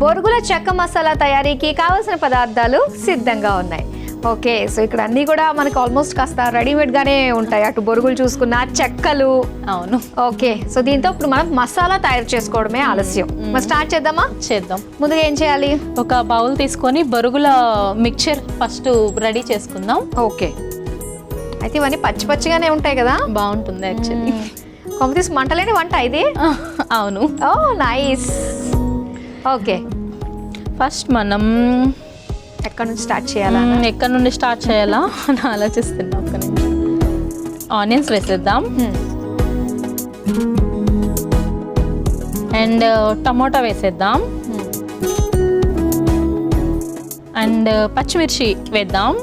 బొరుగుల చెక్క మసాలా తయారీకి కావాల్సిన పదార్థాలు సిద్ధంగా ఉన్నాయి. ఓకే, సో ఇక్కడ అన్నీ కూడా మనకి ఆల్మోస్ట్ కాస్త రెడీమేడ్గానే ఉంటాయి, అటు బొరుగులు చూసుకున్న చెక్కలు. అవును. ఓకే, సో దీంతో ఇప్పుడు మనం మసాలా తయారు చేసుకోవడమే ఆలస్యం. మరి స్టార్ట్ చేద్దామా? చేద్దాం. ముందుగా ఏం చేయాలి? ఒక బౌల్ తీసుకొని బొరుగుల మిక్చర్ ఫస్ట్ రెడీ చేసుకుందాం. ఓకే, అయితే ఇవన్నీ పచ్చి పచ్చిగానే ఉంటాయి కదా, బాగుంటుంది యాక్చువల్లీ. కాంపిటీస్ మంటలేని వంట ఇది. అవును. ఓ నైస్. ఓకే, ఫస్ట్ మనం ఎక్కడ నుంచి స్టార్ట్ చేయాలా? ఎక్కడ నుండి స్టార్ట్ చేయాలా అని ఆలోచిస్తున్నా. ఒక్క నిమిషం. ఆనియన్స్ వేసేద్దాం అండ్ టమోటా వేసేద్దాం అండ్ పచ్చిమిర్చి వేద్దాం.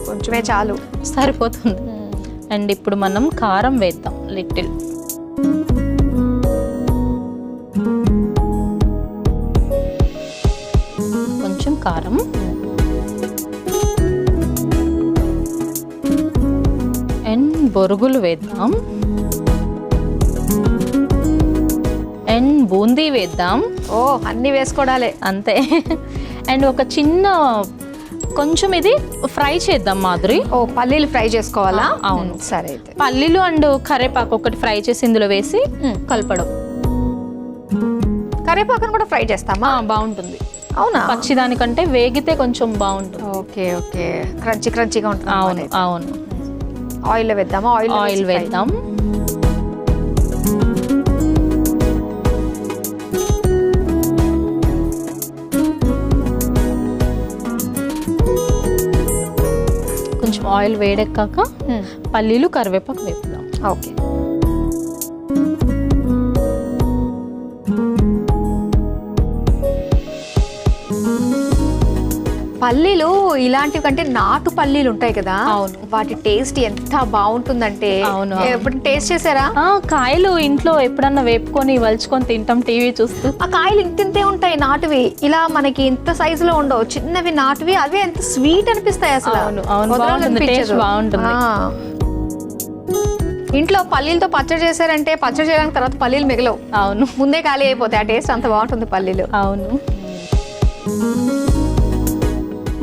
కొంచెమే చాలు, సరిపోతుంది. అండ్ ఇప్పుడు మనం కారం వేద్దాం, లిటిల్. కొంచెం కారం అండ్ బొరుగులు వేద్దాం అండ్ బూందీ వేద్దాం. ఓ అన్నీ వేసుకోవడాలే, అంతే. అండ్ ఒక చిన్న కొంచెం ఇది ఫ్రై చేద్దాం మాధురి. ఓ పల్లీలు ఫ్రై చేసుకోవాలా? అవును. సరే, అయితే పల్లీలు అండ్ కరేపాకు ఒకటి ఫ్రై చేసి ఇందులో వేసి కలపడం. కరేపాకును కూడా ఫ్రై చేస్తామా? బాగుంటుంది. అవునా? పచ్చిదానికంటే వేగితే కొంచెం బాగుంటుంది. ఓకే ఓకే, క్రంచీ క్రంచీగా ఉంటుంది. అవును అవును. ఆయిల్ వేద్దామా? ఆయిల్ వేద్దాం. కొంచెం ఆయిల్ వేడెక్కాక పల్లీలు కరివేపాకు వేద్దాం. ఓకే, పల్లీలు ఇలాంటివి కంటే నాటు పల్లీలు ఉంటాయి కదా, అవును, వాటి టేస్ట్ ఎంత బాగుంటుందంటే. అవును. ఎప్పుడు టేస్ట్ చేశారా? కాయలు ఇంట్లో ఎప్పుడన్నా వేపుకొని వలుచుకొని తింటాం టీవీ చూస్తూ. ఆ కాయలు ఇంతే ఉంటాయి నాటువి, ఇలా మనకి ఇంత సైజులో ఉండవు, చిన్నవి నాటువి. అవే ఎంత స్వీట్ అనిపిస్తాయి అసలు. అవును అవును, బాగుంటుంది, టేస్ట్ బాగుంటుంది. ఇంట్లో పల్లీలతో పచ్చడి చేశారంటే పచ్చడి చేయడానికి తర్వాత పల్లీలు మిగలవు. అవును, ముందే ఖాళీ అయిపోతాయి. ఆ టేస్ట్ అంత బాగుంటుంది పల్లీలు. అవును.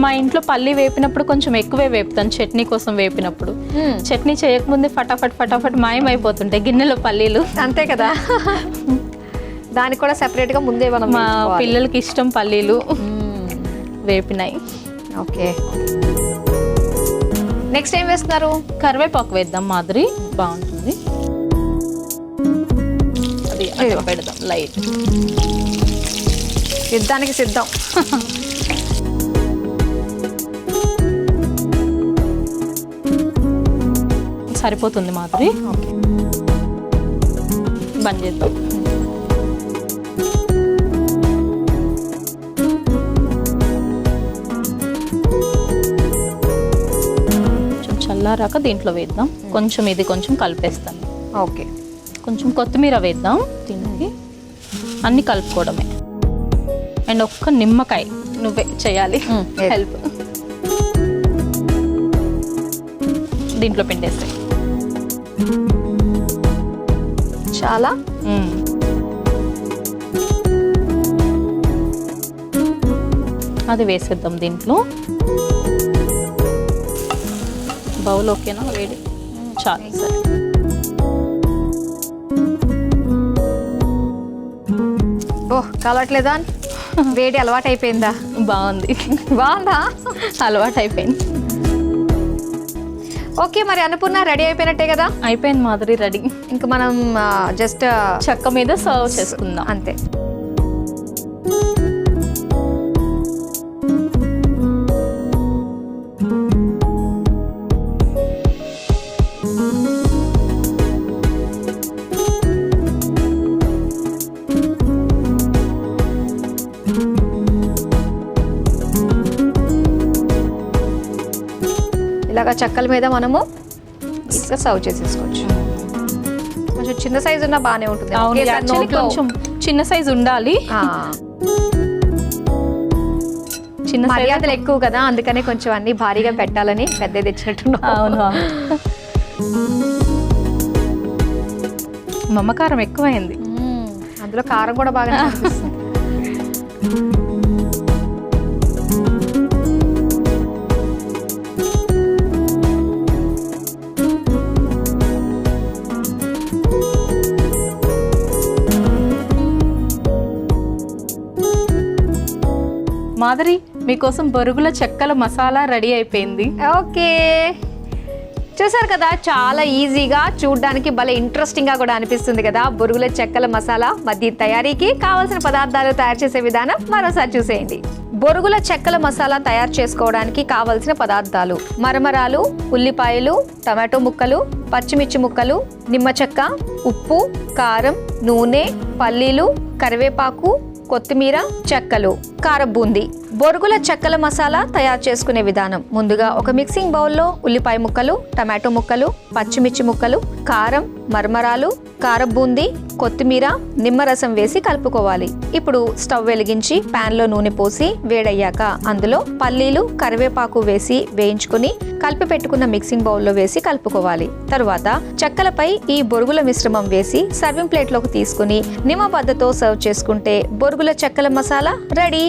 మా ఇంట్లో పల్లి వేపినప్పుడు కొంచెం ఎక్కువే వేపుతాను, చట్నీ కోసం వేపినప్పుడు. చట్నీ చేయకముందే ఫటాఫట్ మాయమైపోతుంటాయి గిన్నెలో పల్లీలు. అంతే కదా, దానికి కూడా సెపరేట్ గా ముందే మనం. మా పిల్లలకి ఇష్టం పల్లీలు వేపినాయి. ఓకే, నెక్స్ట్ ఏం వేస్తున్నారు? కరివేపాకు వేద్దాం మాధురి, బాగుంటుంది. అది పెడదాం లైట్. సిద్ధానికి సిద్ధం. సరిపోతుంది మాధురి. బంద్ చేద్దాం. కొంచెం చల్లారాక దీంట్లో వేద్దాం. కొంచెం ఇది కొంచెం కలిపేస్తాను. ఓకే, కొంచెం కొత్తిమీర వేద్దాం దీనికి. అన్ని కలుపుకోవడమే. అండ్ ఒక్క నిమ్మకాయ నువ్వే చేయాలి హెల్ప్. దీంట్లో పిండేస్తాయి చాలా. అది వేసేద్దాం దీంట్లో. బౌల్ ఓకేనా? వేడి చాలు. సరే, ఓహ్ కాలట్లేదా? వేడి అలవాటు అయిపోయిందా? బాగుంది. బాగుందా? అలవాటు అయిపోయింది. ఓకే, మరి అన్నపూర్ణ రెడీ అయిపోయినట్టే కదా? అయిపోయింది మాధురి, రెడీ. ఇంకా మనం జస్ట్ చెక్క మీద సర్వ్ చేసుకుందాం అంతే. ఇలాగా చెక్కల మీద మనము ఇంకా సర్వ్ చేసేసుకోవచ్చు. కొంచెం చిన్న సైజు ఉన్నా బాగానే ఉంటుంది. కొంచెం చిన్న సైజు ఉండాలి. చిన్న size- మర్యాదలు ఎక్కువ కదా, అందుకనే కొంచెం అన్ని భారీగా పెట్టాలని పెద్ద తెచ్చినట్టు. అవును మమకారం ఎక్కువైంది. అందులో కారం కూడా బాగా అనిపిస్తుంది. మాధురి, మీకోసం బొరుగుల చెక్కల మసాలా రెడీ అయిపోయింది. ఓకే, చూసారు కదా, చాలా ఈజీగా, చూడడానికి భలే ఇంట్రెస్టింగ్ గా కూడా అనిపిస్తుంది కదా. బొరుగుల చెక్కల మసాలా మధ్య తయారీకి కావాల్సిన పదార్థాలు తయారు చేసే విధానం మరోసారి చూసేయండి. బొరుగుల చెక్కల మసాలా తయారు చేసుకోవడానికి కావలసిన పదార్థాలు: మరమరాలు, ఉల్లిపాయలు, టమాటో ముక్కలు, పచ్చిమిర్చి ముక్కలు, నిమ్మ చెక్క, ఉప్పు, కారం, నూనె, పల్లీలు, కరివేపాకు, కొత్తిమీర, చెక్కలు, కారం బూందీ. బొరుగుల చెక్కల మసాలా తయారు చేసుకునే విధానం: ముందుగా ఒక మిక్సింగ్ బౌల్లో ఉల్లిపాయ ముక్కలు, టమాటో ముక్కలు, పచ్చిమిర్చి ముక్కలు, కారం, మరమరాలు, కారం బూందీ, కొత్తిమీర, నిమ్మరసం వేసి కలుపుకోవాలి. ఇప్పుడు స్టవ్ వెలిగించి ప్యాన్ లో నూనె పోసి వేడయ్యాక అందులో పల్లీలు, కరివేపాకు వేసి వేయించుకుని కలిపి పెట్టుకున్న మిక్సింగ్ బౌల్లో వేసి కలుపుకోవాలి. తరువాత చెక్కలపై ఈ బొరుగుల మిశ్రమం వేసి సర్వింగ్ ప్లేట్ లోకి తీసుకుని నిమ్మబద్దతో సర్వ్ చేసుకుంటే బొరుగుల చెక్కల మసాలా రెడీ.